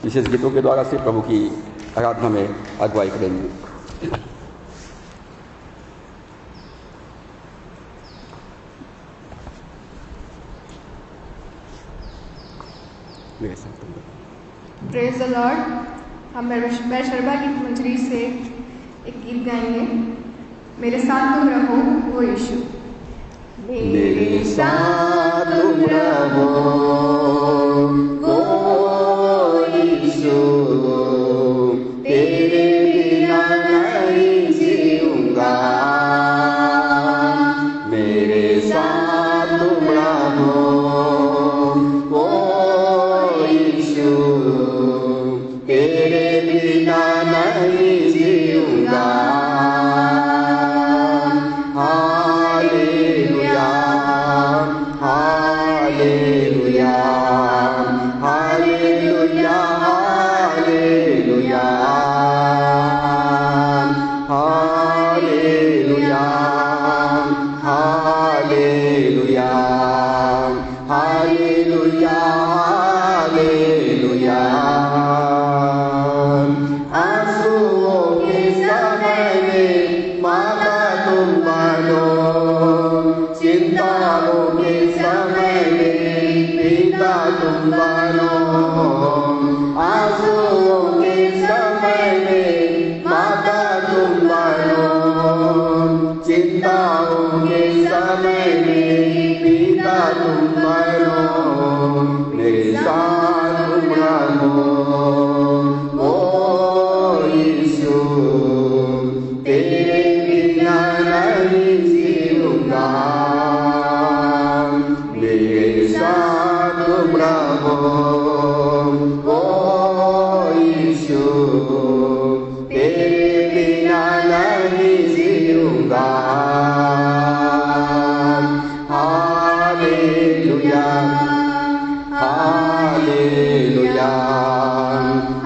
विशेष गीतों के द्वारा से प्रभु की आराधना में अगुवाई करेंगे। Praise the Lord. हम बैशरबा गीत मंजरी से एक गीत गाएंगे, मेरे साथ तुम रहो वो यीशु। मेरे साथ तुम रहो वो यीशु, तेरे बिना नहीं जीऊंगा। मेरे साथ तुम रहो वो यीशु, तेरे बिना नहीं जीऊंगा। Hallelujah hallelujah hallelujah hallelujah hallelujah hallelujah hallelujah hallelujah. आंसुओं के समय में माता तुम बनो, चिंताओं के समय में पिता तुम बनो। आंसुओं के समय में माता तुम बनो, चिंताओं के समय में पिता तुम बनो। मेरे साथ तुम रहो ओ यीशु, तेरे बिना नहीं जीऊंगा। मेरे साथ तुम रहो ओ यीशु, तेरे बिना नहीं जीऊंगा। Hallelujah hallelujah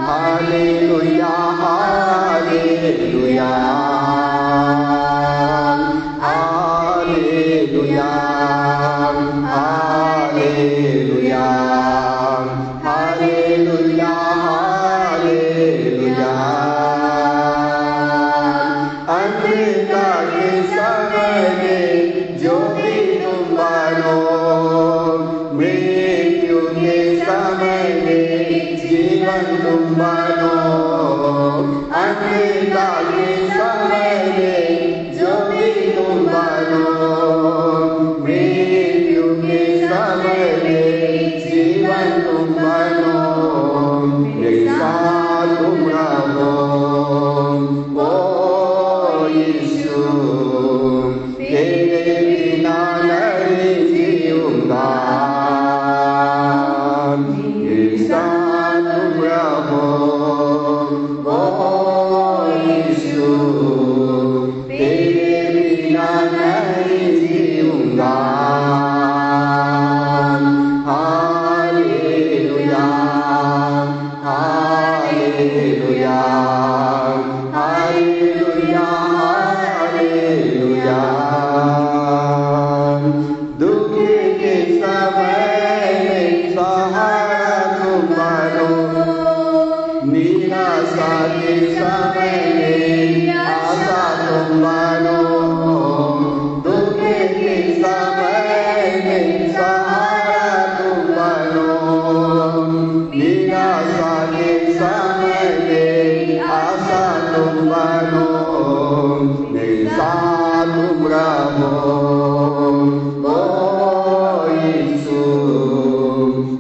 hallelujah hallelujah hallelujah hallelujah hallelujah hallelujah. अंधकार के समय में ज्योति तुम बनो, मृत्यु के समय में जीवन तुम बनो। अंधकार के समय में ज्योति तुम बनो, मृत्यु के समय में जीवन तुम बनो। मेरे साथ तुम रहो ओ यीशु, तेरे बिना नहीं जीऊंगा। मेरे साथ तुम रहो ओ यीशु, तेरे बिना नहीं जीऊंगा। Hallelujah hallelujah hallelujah hallelujah. दुख के समय में सहारा तुम बनो, निराशा के समय में आशा तुम बनो। दुख के समय में सहारा तुम बनो, निराशा के समय में आशा तुम बनो। मेरे साथ तुम रहो ओ यीशु,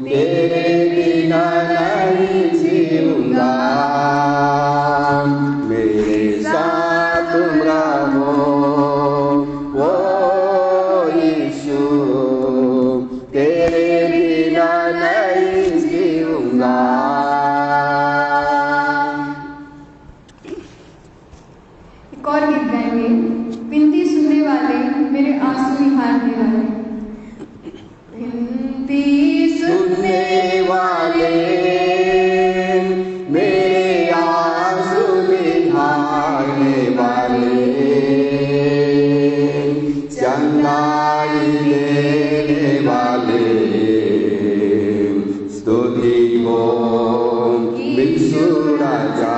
तेरे बिना नहीं जीऊंगा। मेरे साथ तुम रहो ओ यीशु, तेरे बिना नहीं जीऊंगा। एक और गीत गाएंगे, विनती सुनने वाले मेरे आंसू निहारने वाले। विनती सुनने वाले मेरे आंसू निहारने वाले, चंगाई देने वाले, स्तुति हो यीशु राजा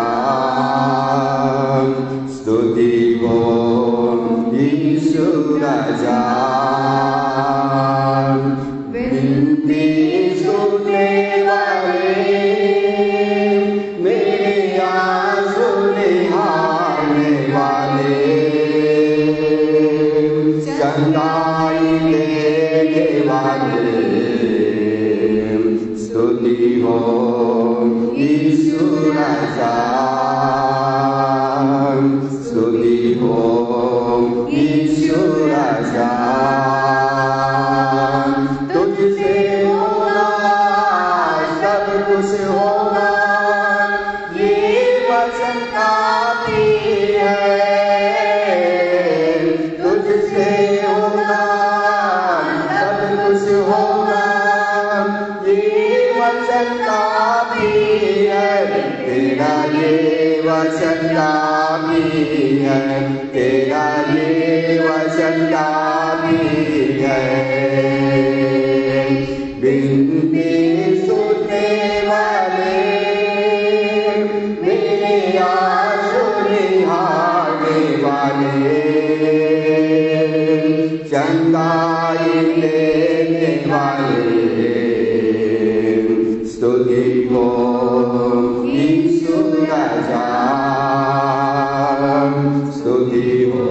स्तुति हो यीशु राजा विनती सुनने वाले मेरे आंसू निहारने वाले चंगाई देने वाले स्तुति हो यीशु राजा स्तुति हो यीशु राजा तुझसे होगा सब कुछ होगा ये वचन काफी है तुझसे होगा सब कुछ होगा ये वचन काफी है तेरा ये वचन काफी है तेरा ये वचन काफी है बिनती सुनने वाले मेरे आंसू निहारने वाले चंगाई लेने वाले स्तुति हो यीशु राजा स्तुति हो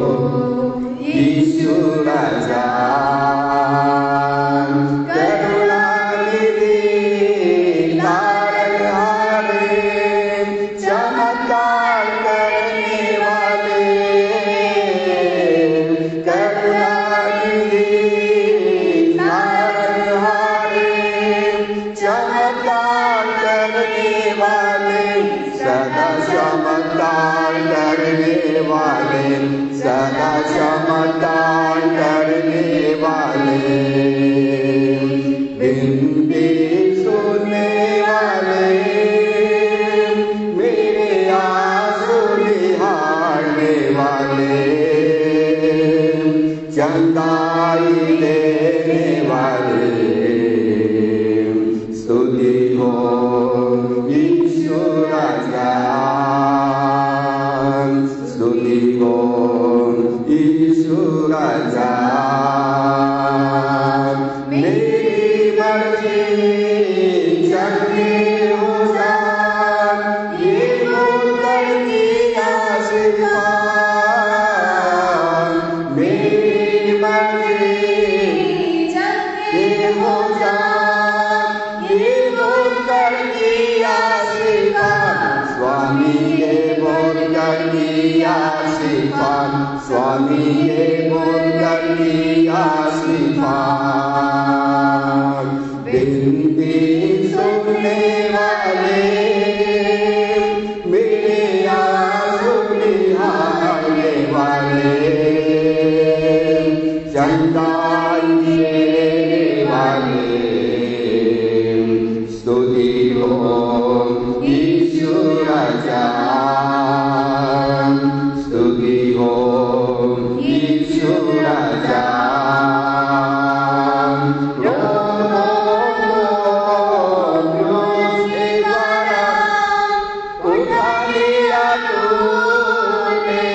यीशु राजा करुणानिधि तारनहारे चमत्कार करने वाले करुणानिधि तारनहारे चमत्कार करने वाले सदा चमत्कार करने वाले सदा चमत्कार करने वाले बिनती सुनने वाले मेरे आंसू निहारने वाले चंगाई लेने वाले स्तुति हो यीशु राजा स्तुति हो यीशु राजा मेरी मर्जी चलने हो जा ये बोलकर किया सिफार मेरी मर्जी चलने हो जा ये बोलकर किया सिफार स्वामी ये बोलकर किया सिफार स्वामी ये बोलकर किया सिफार बिनती सुनने वाले मेरे आंसू निहारने वाले चंगाई लेने वाले स्तुति हो यीशु राजा स्तुति हो यीशु राजा उठा लिया तूने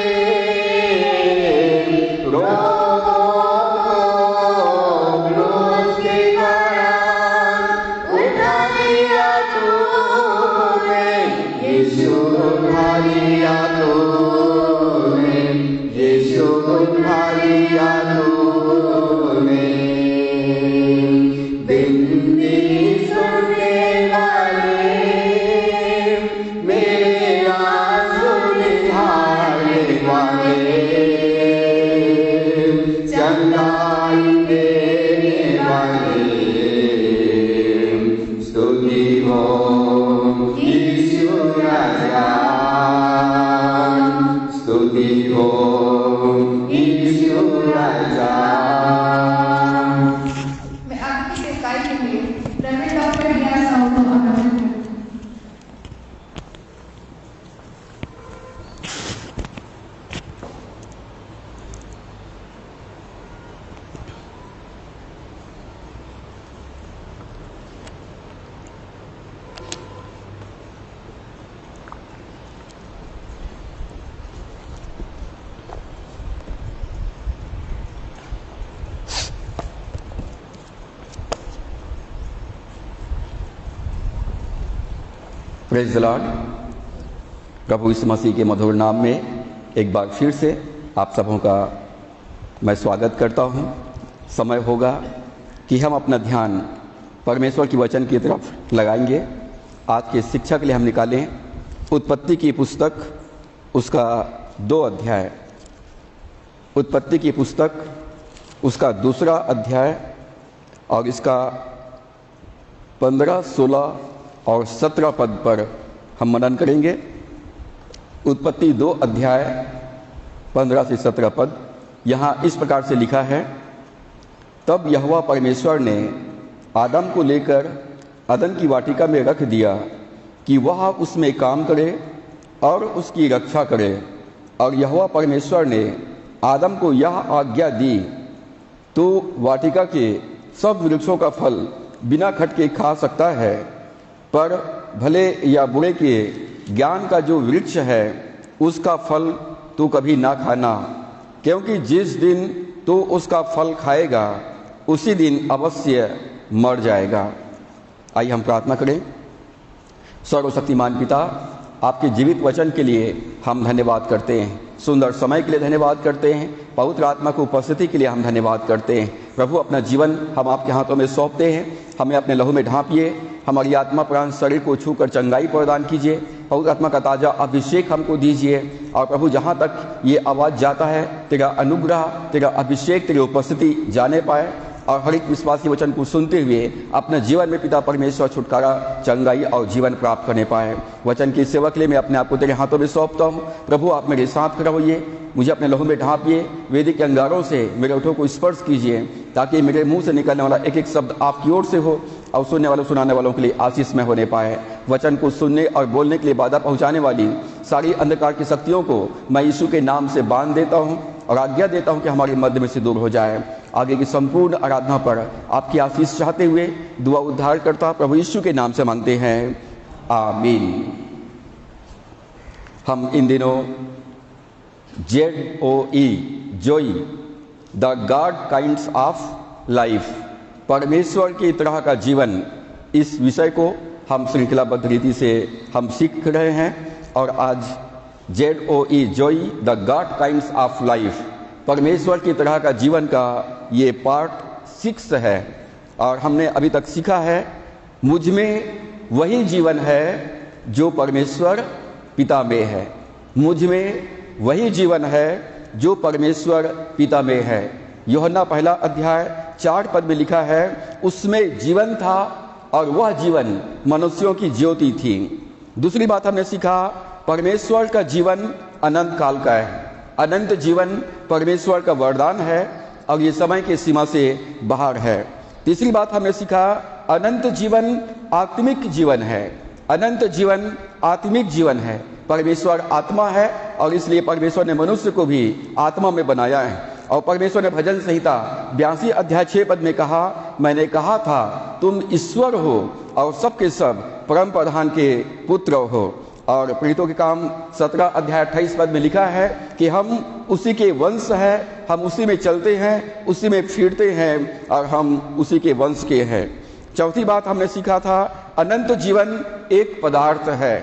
क्रूस के द्वारा उठा लिया तूने यीशु उठा लिया तूने यीशु उठा लिया तूने बिनती सुनने वाले मेरे आंसू निहारने वाले चंगाई देने वाले स्तुति हो यीशु राजा स्तुति हो यीशु राजा मैं आपकी सेवकाई के लिए रेवरेंड डॉक्टर रिया साहू को आमंत्रित करती हूँ। Praise the lord. प्रभु यीशु मसीह के मधुर नाम में एक बार फिर से आप सबों का मैं स्वागत करता हूं। समय होगा कि हम अपना ध्यान परमेश्वर की वचन की तरफ लगाएंगे। आज के शिक्षा के लिए हम निकालें उत्पत्ति की पुस्तक, उसका 2 अध्याय। उत्पत्ति की पुस्तक उसका 2 अध्याय और इसका 15, 16 और 17 पद पर हम मनन करेंगे। उत्पत्ति 2 अध्याय 15 से 17 पद यहाँ इस प्रकार से लिखा है। तब यहोवा परमेश्वर ने आदम को लेकर अदन की वाटिका में रख दिया कि वह उसमें काम करे और उसकी रक्षा करे। और यहोवा परमेश्वर ने आदम को यह आज्ञा दी, तो वाटिका के सब वृक्षों का फल बिना खटके खा सकता है, पर भले या बुरे के ज्ञान का जो वृक्ष है उसका फल तू कभी ना खाना, क्योंकि जिस दिन तू उसका फल खाएगा उसी दिन अवश्य मर जाएगा। आइए हम प्रार्थना करें। सर्वशक्तिमान पिता, आपके जीवित वचन के लिए हम धन्यवाद करते हैं। सुंदर समय के लिए धन्यवाद करते हैं। पवित्र आत्मा की उपस्थिति के लिए हम धन्यवाद करते हैं। प्रभु, अपना जीवन हम आपके हाथों में सौंपते हैं। हमें अपने लहू में ढांपिए। हमारी आत्मा प्राण शरीर को छूकर चंगाई प्रदान कीजिए। पवित्र आत्मा का ताज़ा अभिषेक हमको दीजिए। और प्रभु, जहाँ तक ये आवाज़ जाता है, तेरा अनुग्रह, तेरा अभिषेक, तेरी उपस्थिति जाने पाए और हर एक विश्वासी वचन को सुनते हुए अपने जीवन में पिता परमेश्वर छुटकारा, चंगाई और जीवन प्राप्त करने पाए। वचन की सेवा के लिए मैं अपने आप को तेरे हाथों में सौंपता हूँ। प्रभु, आप मेरे साथ खड़े होइए, मुझे अपने लहू में ढांपिए। वेदिक के अंगारों से मेरे ओठों को स्पर्श कीजिए, ताकि मेरे मुंह से निकलने वाला एक एक शब्द आपकी ओर से हो और सुनने वालों सुनाने वालों के लिए आशीष में होने पाए। वचन को सुनने और बोलने के लिए बाधा पहुँचाने वाली सारी अंधकार की शक्तियों को मैं यीशु के नाम से बांध देता हूँ और आज्ञा देता हूँ कि हमारे मध्य में से दूर हो जाए। आगे की संपूर्ण आराधना पर आपकी आशीष चाहते हुए दुआ उद्धार करता प्रभु यीशु के नाम से मांगते हैं, आमीन। हम इन दिनों ZOE जोई the God kinds of life, परमेश्वर की तरह का जीवन, इस विषय को हम श्रृंखलाबद्ध रीति से हम सीख रहे हैं। और आज ZOE जोई the God kinds of life, परमेश्वर की तरह का जीवन का ये पार्ट 6 है। और हमने अभी तक सीखा है, मुझ में वही जीवन है जो परमेश्वर पिता में है। मुझ में वही जीवन है जो परमेश्वर पिता में है। यूहन्ना 1 अध्याय 4 पद में लिखा है, उसमें जीवन था और वह जीवन मनुष्यों की ज्योति थी। दूसरी बात हमने सीखा, परमेश्वर का जीवन अनंत काल का है। अनंत जीवन परमेश्वर का वरदान है और ये समय की सीमा से बाहर है। तीसरी बात हमने सीखा, अनंत जीवन आत्मिक जीवन है। अनंत जीवन आत्मिक जीवन है। परमेश्वर आत्मा है और इसलिए परमेश्वर ने मनुष्य को भी आत्मा में बनाया है। और परमेश्वर ने भजन संहिता 82 अध्याय 6 पद में कहा, मैंने कहा था तुम ईश्वर हो और सबके सब परम प्रधान के पुत्र हो। और प्रेरितों के काम 17 अध्याय 28 पद में लिखा है कि हम उसी के वंश हैं, हम उसी में चलते हैं, उसी में फिरते हैं और हम उसी के वंश के हैं। चौथी बात हमने सीखा था, अनंत जीवन एक पदार्थ है।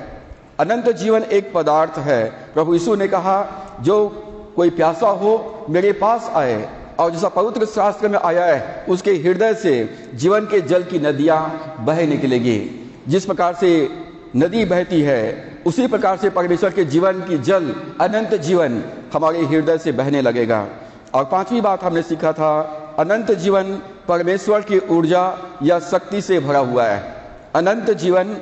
अनंत जीवन एक पदार्थ है। प्रभु यीशु ने कहा, जो कोई प्यासा हो मेरे पास आए, और जैसा पवित्र शास्त्र में आया है, उसके हृदय से जीवन के जल की नदियां बह निकलेगी। जिस प्रकार से नदी बहती है, उसी प्रकार से परमेश्वर के जीवन की जल, अनंत जीवन हमारे हृदय से बहने लगेगा। और पांचवी बात हमने सीखा था, अनंत जीवन परमेश्वर की ऊर्जा या शक्ति से भरा हुआ है। अनंत जीवन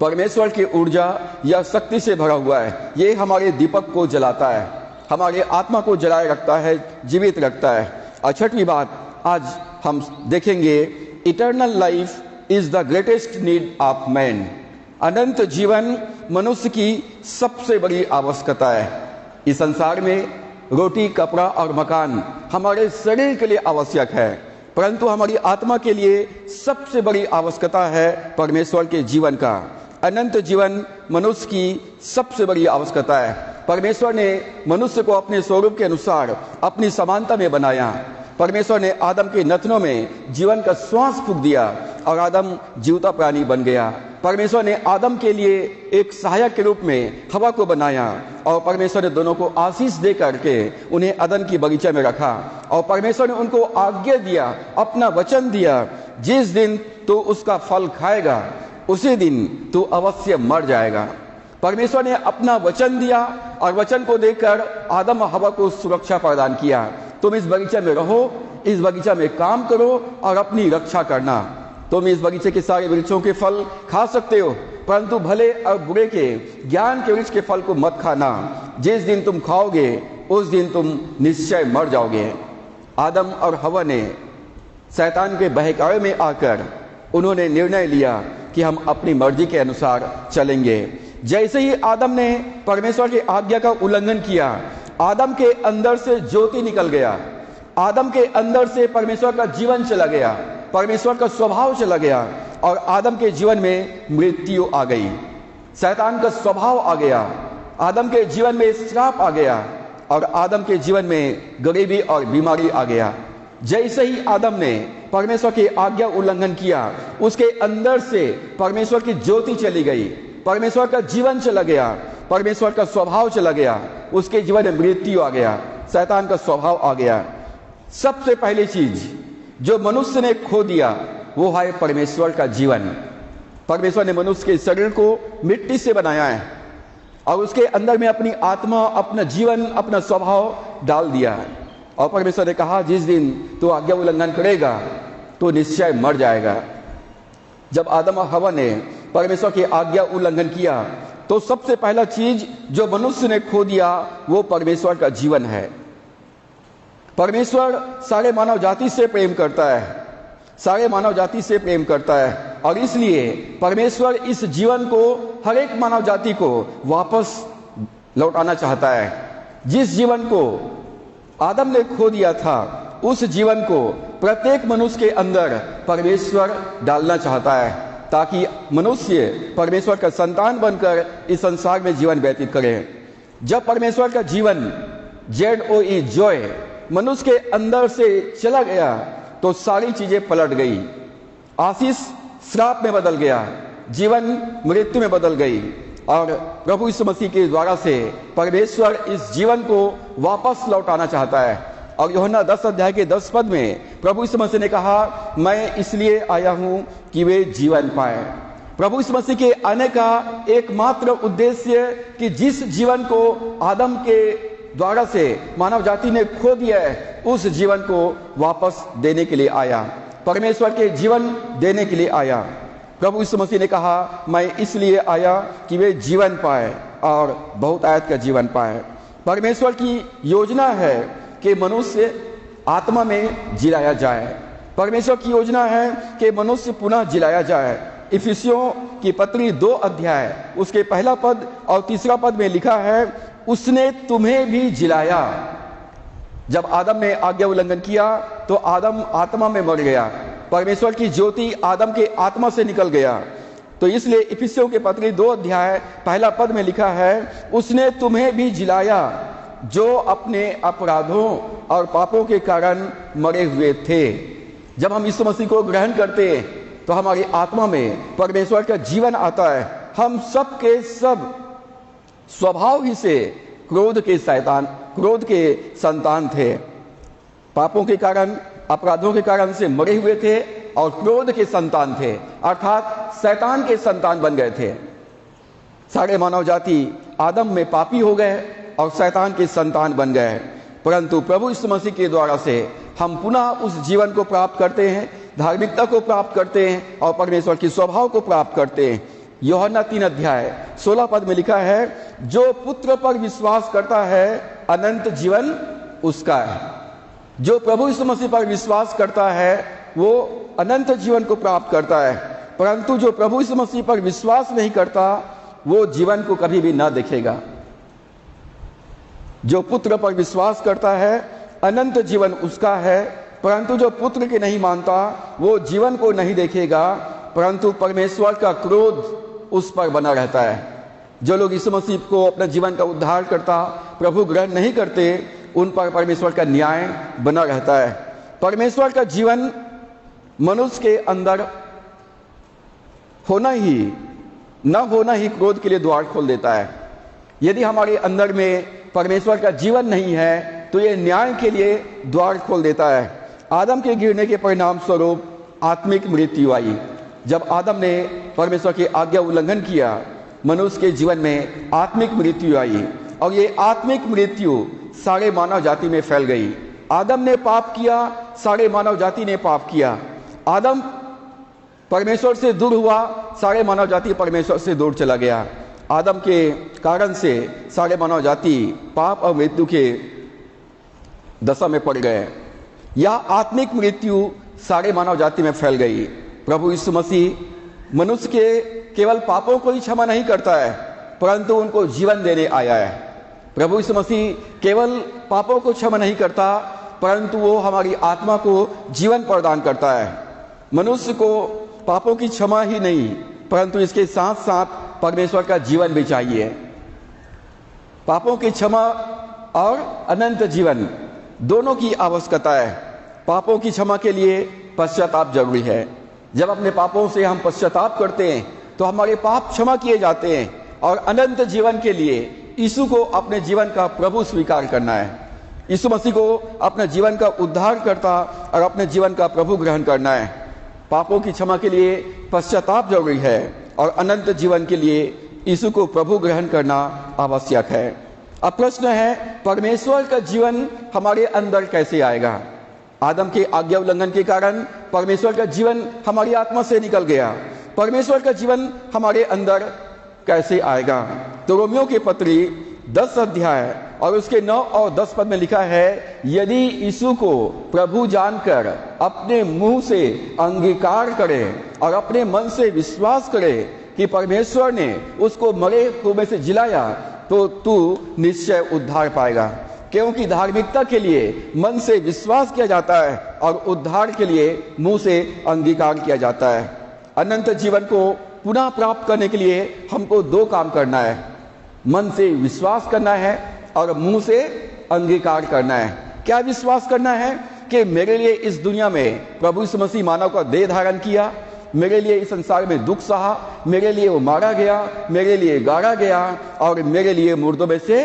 परमेश्वर की ऊर्जा या शक्ति से भरा हुआ है। ये हमारे दीपक को जलाता है, हमारे आत्मा को जलाए रखता है, जीवित रखता है। और छठवीं बात आज हम देखेंगे, eternal life is the greatest need of man. अनंत जीवन मनुष्य की सबसे बड़ी आवश्यकता है। इस संसार में रोटी, कपड़ा और मकान हमारे शरीर के लिए आवश्यक है, परंतु हमारी आत्मा के लिए सबसे बड़ी आवश्यकता है परमेश्वर के जीवन का। अनंत जीवन मनुष्य की सबसे बड़ी आवश्यकता है। परमेश्वर ने मनुष्य को अपने स्वरूप के अनुसार अपनी समानता में बनाया। परमेश्वर ने आदम के नथनों में जीवन का श्वास फूंक दिया और आदम जीवता प्राणी बन गया। परमेश्वर ने आदम के लिए एक सहायक के रूप में हवा को बनाया और परमेश्वर ने दोनों को आशीष दे करके उन्हें अदन की बगीचे में रखा और परमेश्वर ने उनको आज्ञा दिया, अपना वचन दिया, जिस दिन तू उसका फल खाएगा उसी दिन तू अवश्य मर जाएगा। परमेश्वर ने अपना वचन दिया और वचन को देकर आदम और हवा को सुरक्षा प्रदान किया। तुम इस बगीचे में रहो, इस बगीचा में काम करो और अपनी रक्षा करना। तुम इस बगीचे के सारे वृक्षों के फल खा सकते हो, परंतु भले और बुरे के ज्ञान के वृक्ष के फल को मत खाना। जिस दिन तुम खाओगे उस दिन तुम निश्चय मर जाओगे। आदम और हवा ने शैतान के बहकावे में आकर उन्होंने निर्णय लिया कि हम अपनी मर्जी के अनुसार चलेंगे। जैसे ही आदम ने परमेश्वर की आज्ञा का उल्लंघन किया, आदम के अंदर से ज्योति निकल गया, आदम के अंदर से परमेश्वर का जीवन चला गया, परमेश्वर का स्वभाव चला गया और आदम के जीवन में मृत्यु आ गई। शैतान का स्वभाव आ गया, आदम के जीवन में श्राप आ गया और आदम के जीवन में गरीबी और बीमारी आ गया। जैसे ही आदम ने परमेश्वर की आज्ञा उल्लंघन किया, उसके अंदर से परमेश्वर की ज्योति चली गई, परमेश्वर का जीवन चला गया, परमेश्वर का स्वभाव चला गया, उसके जीवन में मृत्यु आ गया, शैतान का स्वभाव आ गया। सबसे पहली चीज जो मनुष्य ने खो दिया वो है परमेश्वर का जीवन। परमेश्वर ने मनुष्य के शरीर को मिट्टी से बनाया है और उसके अंदर में अपनी आत्मा, अपना जीवन, अपना स्वभाव डाल दिया है और परमेश्वर ने कहा जिस दिन तू आज्ञा उल्लंघन करेगा तो निश्चय मर जाएगा। जब आदम और हवा ने परमेश्वर की आज्ञा उल्लंघन किया तो सबसे पहला चीज जो मनुष्य ने खो दिया वो परमेश्वर का जीवन है। परमेश्वर सारे मानव जाति से प्रेम करता है, सारे मानव जाति से प्रेम करता है और इसलिए परमेश्वर इस जीवन को, हर एक मानव जाति को वापस लौटाना चाहता है। जिस जीवन को आदम ने खो दिया था उस जीवन को प्रत्येक मनुष्य के अंदर परमेश्वर डालना चाहता है ताकि मनुष्य परमेश्वर का संतान बनकर इस संसार में जीवन व्यतीत करे। जब परमेश्वर का जीवन ZOE जॉय मनुष्य के अंदर से चला गया तो सारी चीजें पलट गई। आशीष श्राप में बदल गया, जीवन मृत्यु में बदल गई और प्रभु यीशु मसीह के द्वारा से परमेश्वर इस जीवन को वापस लौटाना चाहता है। और यूहन्ना 10 अध्याय के 10 पद में प्रभु यीशु मसीह ने कहा, मैं इसलिए आया हूं कि वे जीवन पाए। प्रभु यीशु मसीह के आने का एकमात्र उद्देश्य कि जिस जीवन को आदम के द्वारा से मानव जाति ने खो दिया है उस जीवन को वापस देने के लिए आया, परमेश्वर के जीवन देने के लिए आया। प्रभु यीशु मसीह ने कहा, मैं इसलिए आया कि वे जीवन पाए और बहुत आयत का जीवन पाए। परमेश्वर की योजना है कि मनुष्य आत्मा में जिलाया जाए। परमेश्वर की योजना है कि मनुष्य पुनः जिलाया जाए। इफिसियों की पत्री 2 अध्याय उसके पहला पद और तीसरा पद में लिखा है, उसने तुम्हें भी जिलाया। जब आदम ने आज्ञा उल्लंघन किया तो आदम आत्मा में मर गया, परमेश्वर की ज्योति आदम के आत्मा से निकल गया। तो इसलिए इफिसियों के पत्री 2 अध्याय पहला पद में लिखा है, उसने तुम्हें भी जिलाया जो अपने अपराधों और पापों के कारण मरे हुए थे। जब हम यीशु मसीह को ग्रहण करते हैं तो हमारी आत्मा में परमेश्वर का जीवन आता है। हम सब के सब स्वभाव ही से क्रोध के संतान थे, पापों के कारण, अपराधों के कारण से मरे हुए थे और क्रोध के संतान थे, अर्थात शैतान के संतान बन गए थे। सारे मानव जाति आदम में पापी हो गए और शैतान के संतान बन गए। परंतु प्रभु यीशु मसीह के द्वारा से हम पुनः उस जीवन को प्राप्त करते हैं, धार्मिकता को प्राप्त करते हैं और परमेश्वर के स्वभाव को प्राप्त करते हैं। यूहन्ना 3 अध्याय 16 पद में लिखा है, जो पुत्र पर विश्वास करता है अनंत जीवन उसका है। जो प्रभु यीशु मसीह पर विश्वास करता है वो अनंत जीवन को प्राप्त करता है, परंतु जो प्रभु यीशु मसीह पर विश्वास नहीं करता वो जीवन को कभी भी ना देखेगा। जो पुत्र पर विश्वास करता है अनंत जीवन उसका है, परंतु जो पुत्र के नहीं मानता वो जीवन को नहीं देखेगा, परंतु परमेश्वर का क्रोध उस पर बना रहता है। जो लोग यीशु मसीह को अपना जीवन का उद्धार करता प्रभु ग्रहण नहीं करते उन पर परमेश्वर का न्याय बना रहता है। परमेश्वर का जीवन मनुष्य के अंदर होना ही न होना ही क्रोध के लिए द्वार खोल देता है। यदि हमारे अंदर में परमेश्वर का जीवन नहीं है तो ये न्याय के लिए द्वार खोल देता है। आदम के गिरने के परिणाम स्वरूप आत्मिक मृत्यु आई। जब आदम ने परमेश्वर की आज्ञा उल्लंघन किया, मनुष्य के जीवन में आत्मिक मृत्यु आई और ये आत्मिक मृत्यु सारे मानव जाति में फैल गई। आदम ने पाप किया, सारे मानव जाति ने पाप किया। आदम परमेश्वर से दूर हुआ, सारे मानव जाति परमेश्वर से दूर चला गया। आदम के कारण से सारे मानव जाति पाप और मृत्यु के दशा में पड़ गए। यह आत्मिक मृत्यु सारे मानव जाति में फैल गई। प्रभु यीशु मसीह मनुष्य के केवल पापों को ही क्षमा नहीं करता है, परंतु उनको जीवन देने आया है। प्रभु यीशु मसीह केवल पापों को क्षमा नहीं करता, परंतु वो हमारी आत्मा को जीवन प्रदान करता है। मनुष्य को पापों की क्षमा ही नहीं, परंतु इसके साथ साथ परमेश्वर का जीवन भी चाहिए। पापों की क्षमा और अनंत जीवन दोनों की आवश्यकता है। पापों की क्षमा के लिए पश्चाताप जरूरी है। जब अपने पापों से हम पश्चाताप करते हैं तो हमारे पाप क्षमा किए जाते हैं और अनंत जीवन के लिए यीशु को अपने जीवन का प्रभु स्वीकार करना है। यीशु मसीह को अपने जीवन का उद्धारकर्ता और अपने जीवन का प्रभु ग्रहण करना है। पापों की क्षमा के लिए पश्चाताप जरूरी है और अनंत जीवन के लिए यीशु को प्रभु ग्रहण करना आवश्यक है। अब प्रश्न है, परमेश्वर का जीवन हमारे अंदर कैसे आएगा? आदम के आज्ञा उल्लंघन के कारण परमेश्वर का जीवन हमारी आत्मा से निकल गया। परमेश्वर का जीवन हमारे अंदर कैसे आएगा? तो रोमियो के पत्री 10 अध्याय और उसके 9 और 10 पद में लिखा है, यदि यीशु को प्रभु जानकर अपने मुंह से अंगीकार करे और अपने मन से विश्वास करे कि परमेश्वर ने उसको मरे हुए में से जिलाया, तो तू निश्चय उद्धार पाएगा। क्योंकि धार्मिकता के लिए मन से विश्वास किया जाता है और उद्धार के लिए मुंह से अंगीकार किया जाता है। अनंत जीवन को पुनः प्राप्त करने के लिए हमको 2 काम करना है, मन से विश्वास करना है और मुंह से अंगीकार करना है। क्या विश्वास करना है? कि मेरे लिए इस दुनिया में प्रभु यीशु मसीह मानव का देह धारण किया, मेरे लिए इस संसार में दुख सहा, मेरे लिए वो मारा गया, मेरे लिए गाड़ा गया और मेरे लिए मुर्दों में से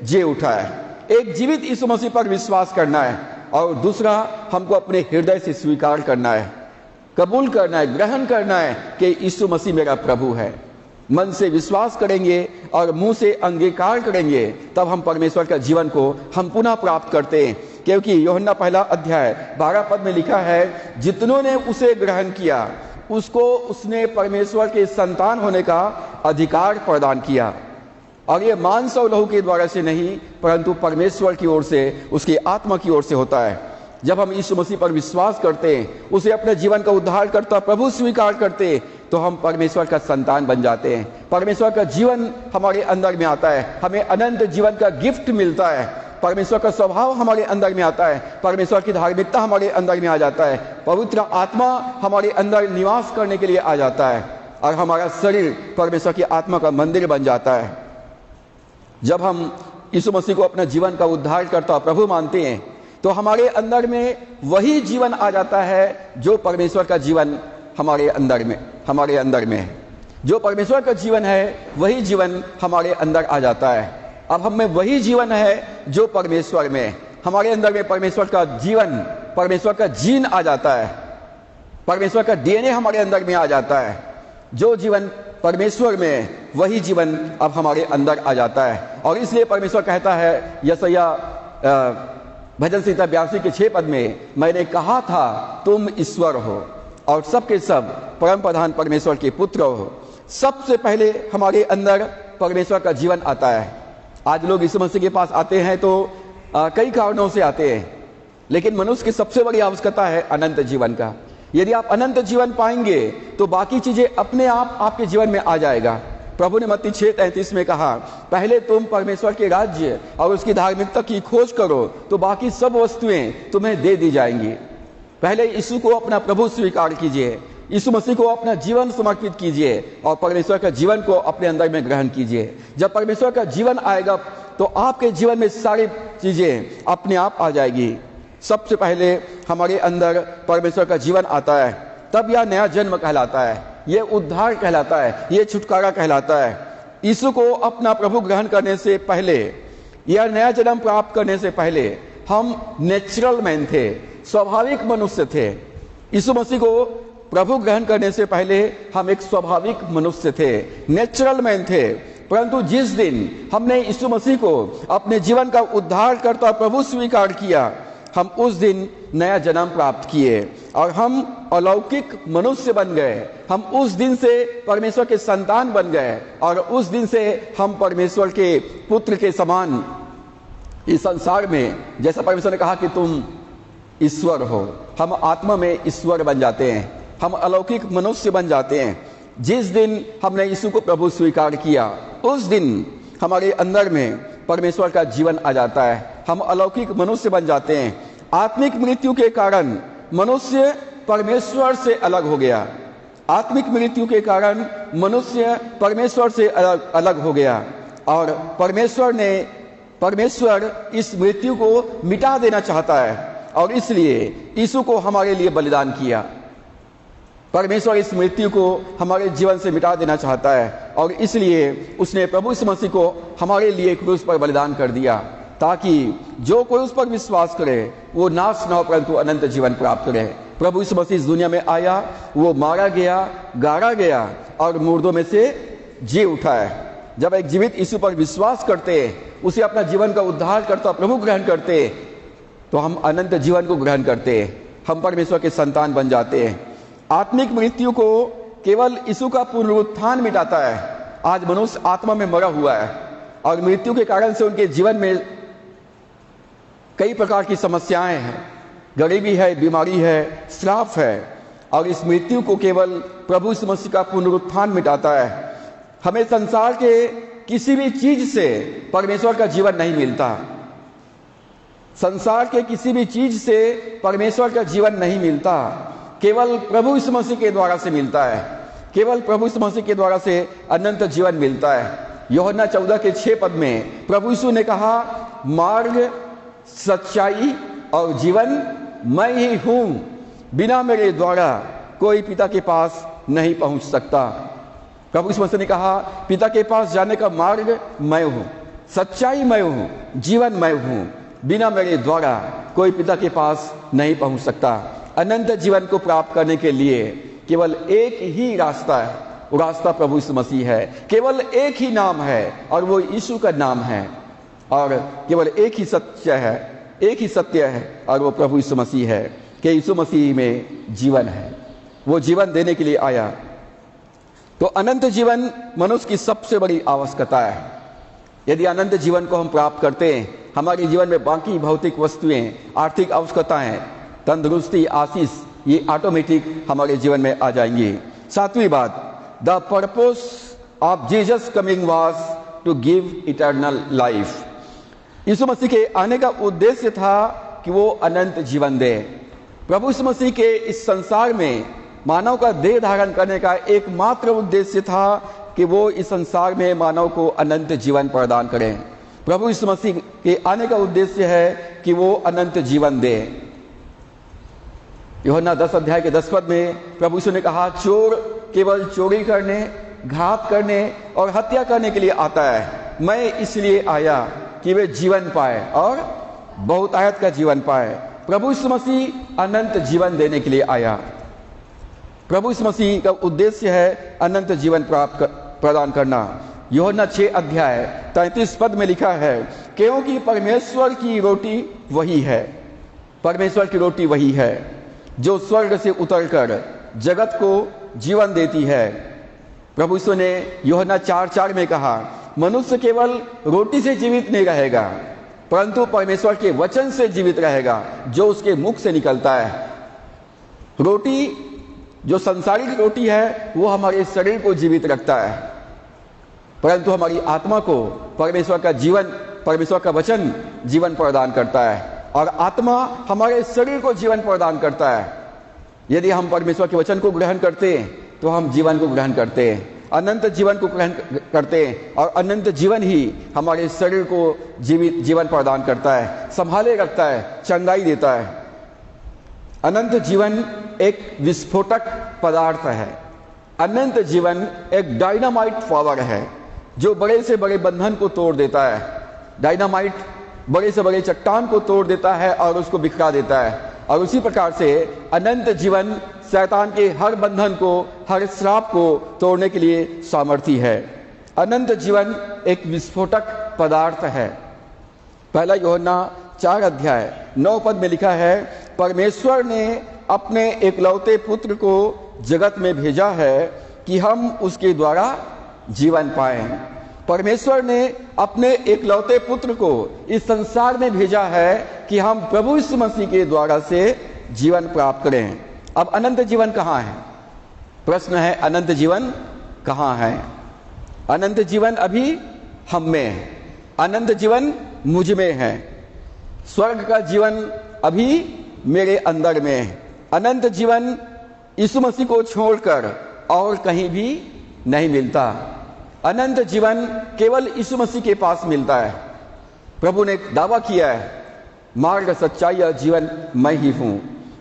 जी उठा है। एक जीवित यीशु मसीह पर विश्वास करना है और दूसरा हमको अपने हृदय से स्वीकार करना है, कबूल करना है, ग्रहण करना है कि यीशु मसीह मेरा प्रभु है। मन से विश्वास करेंगे और मुंह से अंगीकार करेंगे, तब हम परमेश्वर का जीवन को हम पुनः प्राप्त करते हैं। क्योंकि यूहन्ना 1 अध्याय 12 पद में लिखा है, जितनों ने उसे ग्रहण किया उसको उसने परमेश्वर के संतान होने का अधिकार प्रदान किया। और ये मांस और लहू के द्वारा से नहीं, परंतु परमेश्वर की ओर से, उसकी आत्मा की ओर से होता है। जब हम यीशु मसीह पर विश्वास करते हैं, उसे अपने जीवन का उद्धारकर्ता प्रभु स्वीकार करते हैं, तो हम परमेश्वर का संतान बन जाते हैं। परमेश्वर का जीवन हमारे अंदर में आता है, हमें अनंत जीवन का गिफ्ट मिलता है। परमेश्वर का स्वभाव हमारे अंदर में आता है, परमेश्वर की धार्मिकता हमारे अंदर में आ जाता है, पवित्र आत्मा हमारे अंदर निवास करने के लिए आ जाता है और हमारा शरीर परमेश्वर की आत्मा का मंदिर बन जाता है। जब हम यीशु मसीह को अपना जीवन का उद्धारकर्ता प्रभु मानते हैं, तो हमारे अंदर में वही जीवन आ जाता है जो परमेश्वर का जीवन हमारे अंदर में है। जो परमेश्वर का जीवन है वही जीवन हमारे अंदर आ जाता है। अब हम में वही जीवन है जो परमेश्वर में, हमारे अंदर में परमेश्वर का जीवन, परमेश्वर का जीन आ जाता है, परमेश्वर का डीएनए हमारे अंदर में आ जाता है। जो जीवन परमेश्वर में, वही जीवन अब हमारे अंदर आ जाता है। और इसलिए परमेश्वर कहता है, यशायाह भजन संहिता 82 के 6 पद में, मैंने कहा था तुम ईश्वर हो और सबके सब परम प्रधान परमेश्वर के पुत्र हो। सबसे पहले हमारे अंदर परमेश्वर का जीवन आता है। आज लोग यीशु मसीह के पास आते हैं तो कई कारणों से आते हैं, लेकिन मनुष्य की सबसे बड़ी आवश्यकता है अनंत जीवन का। यदि आप अनंत जीवन पाएंगे तो बाकी चीजें अपने आप आपके जीवन में आ जाएगा। प्रभु ने मत्ती 6:33 में कहा, पहले तुम परमेश्वर के राज्य और उसकी धार्मिकता की खोज करो तो बाकी सब वस्तुएं तुम्हें दे दी जाएंगी। पहले यीशु को अपना प्रभु स्वीकार कीजिए, यीशु मसीह को अपना जीवन समर्पित कीजिए और परमेश्वर का जीवन को अपने अंदर में ग्रहण कीजिए। जब परमेश्वर का जीवन आएगा तो आपके जीवन में सारी चीजें अपने आप आ जाएगी। सबसे पहले हमारे अंदर परमेश्वर का जीवन आता है, तब यह नया जन्म कहलाता है। ये उद्धार कहलाता है, ये छुटकारा कहलाता है। यीशु को अपना प्रभु ग्रहण करने से पहले या नया जन्म प्राप्त करने से पहले हम नेचुरल मैन थे, स्वाभाविक मनुष्य थे। यीशु मसीह को प्रभु ग्रहण करने से पहले हम एक स्वाभाविक मनुष्य थे, नेचुरल मैन थे। परंतु जिस दिन हमने यीशु मसीह को अपने जीवन का उद्धारकर्ता प्रभु स्वीकार किया, हम उस दिन नया जन्म प्राप्त किए और हम अलौकिक मनुष्य बन गए। हम उस दिन से परमेश्वर के संतान बन गए और उस दिन से हम परमेश्वर के पुत्र के समान इस संसार में, जैसा परमेश्वर ने कहा कि तुम ईश्वर हो, हम आत्मा में ईश्वर बन जाते हैं, हम अलौकिक मनुष्य बन जाते हैं। जिस दिन हमने यीशु को प्रभु स्वीकार किया, उस दिन हमारे अंदर में परमेश्वर का जीवन आ जाता है, हम अलौकिक मनुष्य बन जाते हैं। आत्मिक मृत्यु के कारण मनुष्य परमेश्वर से अलग हो गया। आत्मिक मृत्यु के कारण मनुष्य परमेश्वर से अलग हो गया और परमेश्वर इस मृत्यु को मिटा देना चाहता है और इसलिए यीशु को हमारे लिए बलिदान किया। परमेश्वर इस मृत्यु को हमारे जीवन से मिटा देना चाहता है और इसलिए उसने प्रभु यीशु मसीह को हमारे लिए क्रूस पर बलिदान कर दिया, ताकि जो कोई उस पर विश्वास करे वो नाश न हो परंतु अनंत जीवन प्राप्त करे। प्रभु यीशु मसीह इस दुनिया में आया, वो मारा गया, गाड़ा गया और मुर्दों में से जी उठा है। जब एक जीवित यीशु पर विश्वास करते, उसे अपना जीवन का उद्धार करता प्रभु ग्रहण करते, तो हम अनंत जीवन को ग्रहण करते, हम परमेश्वर के संतान बन जाते हैं। आत्मिक मृत्यु को केवल यीशु का पुनरुत्थान मिटाता है। आज मनुष्य आत्मा में मरा हुआ है और मृत्यु के कारण से उनके जीवन में कई प्रकार की समस्याएं हैं, गरीबी है, बीमारी है, श्राप है और इस मृत्यु को केवल प्रभु यीशु मसीह का पुनरुत्थान मिटाता है। हमें संसार के किसी भी चीज से परमेश्वर का जीवन नहीं मिलता। संसार के किसी भी चीज से परमेश्वर का जीवन नहीं मिलता, केवल प्रभु यीशु मसीह के द्वारा से मिलता है। केवल प्रभु यीशु मसीह के द्वारा से अनंत जीवन मिलता है। यूहन्ना 14:6 में प्रभु यीशु ने कहा, मार्ग, सच्चाई और जीवन मैं ही हूं, बिना मेरे द्वारा कोई पिता के पास नहीं पहुंच सकता। प्रभु यीशु मसीह ने कहा, पिता के पास जाने का मार्ग मैं हूं, सच्चाई मैं हूं, जीवन मैं हूं, बिना मेरे द्वारा कोई पिता के पास नहीं पहुंच सकता। अनंत जीवन को प्राप्त करने के लिए केवल एक ही रास्ता है, वो रास्ता प्रभु यीशु मसीह है। केवल एक ही नाम है और वो यीशु का नाम है और केवल एक ही सत्य है, एक ही सत्य है और वो प्रभु यीशु मसीह है कि यीशु मसीह में जीवन है, वो जीवन देने के लिए आया। तो अनंत जीवन मनुष्य की सबसे बड़ी आवश्यकता है। यदि अनंत जीवन को हम प्राप्त करते हैं, हमारे जीवन में बाकी भौतिक वस्तुएं, आर्थिक आवश्यकताएं, तंदुरुस्ती, आशीष, ये ऑटोमेटिक हमारे जीवन में आ जाएंगी। सातवीं बात, the purpose of Jesus coming was to give eternal life. Yeshu Masih के आने का उद्देश्य था कि वो अनंत जीवन दे। प्रभु यीशु मसीह के इस संसार में मानव का देह धारण करने का एकमात्र उद्देश्य था कि वो इस संसार में मानव को अनंत जीवन प्रदान करें। प्रभु यीशु मसीह के आने का उद्देश्य है कि वो अनंत जीवन दे। यूहन्ना 10:10 में प्रभु यीशु ने कहा, चोर केवल चोरी करने, घात करने और हत्या करने के लिए आता है, मैं इसलिए आया कि वे जीवन पाए और बहुतायत का जीवन पाए। प्रभु यीशु मसीह अनंत जीवन देने के लिए आया। प्रभु यीशु मसीह का उद्देश्य है अनंत जीवन प्रदान करना। यूहन्ना 6:33 में लिखा है, क्योंकि परमेश्वर की रोटी वही है, परमेश्वर की रोटी वही है जो स्वर्ग से उतरकर जगत को जीवन देती है। प्रभु यीशु ने यूहन्ना 4:4 में कहा, मनुष्य केवल रोटी से जीवित नहीं रहेगा परंतु परमेश्वर के वचन से जीवित रहेगा जो उसके मुख से निकलता है। रोटी जो संसारिक रोटी है वो हमारे शरीर को जीवित रखता है, परंतु हमारी आत्मा को परमेश्वर का जीवन, परमेश्वर का वचन जीवन प्रदान करता है और आत्मा हमारे शरीर को जीवन प्रदान करता है। यदि हम परमेश्वर के वचन को ग्रहण करते हैं तो हम जीवन को ग्रहण करते हैं, अनंत जीवन को ग्रहण करते हैं और अनंत जीवन ही हमारे शरीर को जीवन प्रदान करता है, संभाले रखता है, चंगाई देता है। अनंत जीवन एक विस्फोटक पदार्थ है, अनंत जीवन एक डायनामाइट पावर है जो बड़े से बड़े बंधन को तोड़ देता है। डायनामाइट बड़े से बड़े चट्टान को तोड़ देता है और उसको बिखरा देता है। और उसी प्रकार से अनंत जीवन शैतान के हर बंधन को, हर श्राप को तोड़ने के लिए सामर्थी है। अनंत जीवन एक विस्फोटक पदार्थ है। पहला यूहन्ना 4 अध्याय 9 पद में लिखा है, परमेश्वर ने अपने एकलौते पुत्र को जगत में भेजा है कि हम उसके द्वारा जीवन पाएं। परमेश्वर ने अपने एकलौते पुत्र को इस संसार में भेजा है कि हम प्रभु यीशु मसीह के द्वारा से जीवन प्राप्त करें। अब अनंत जीवन कहाँ है? प्रश्न है, अनंत जीवन कहाँ है? अनंत जीवन अभी हम में है। अनंत जीवन मुझ में है। स्वर्ग का जीवन अभी मेरे अंदर में है। अनंत जीवन यीशु मसीह को छोड़कर और कहीं भी नहीं मिलता। अनंत जीवन केवल यीशु मसीह के पास मिलता है। प्रभु ने दावा किया है, मार्ग, सच्चाई और जीवन मैं ही हूं,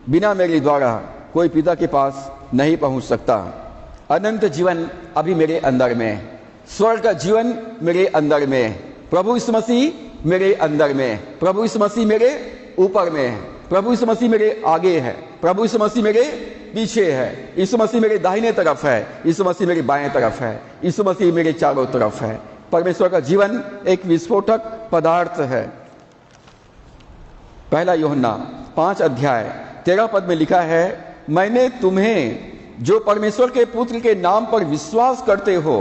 बिना मेरे द्वारा कोई पिता के पास नहीं पहुंच सकता। अनंत जीवन अभी मेरे अंदर में है। स्वर्ग का जीवन मेरे अंदर में है। प्रभु यीशु मसीह मेरे अंदर में है। प्रभु यीशु मसीह मेरे ऊपर में है। प्रभु यीशु मसीह मेरे आगे है। प्रभु यीशु मसीह मेरे पीछे है। यीशु मसीह मेरे दाहिने तरफ है। यीशु मसीह मेरे बाएं तरफ है। यीशु मसीह मेरे चारों तरफ है। परमेश्वर का जीवन एक विस्फोटक पदार्थ है। पहला यूहन्ना 5 अध्याय 13 पद में लिखा है, मैंने तुम्हें जो परमेश्वर के पुत्र के नाम पर विश्वास करते हो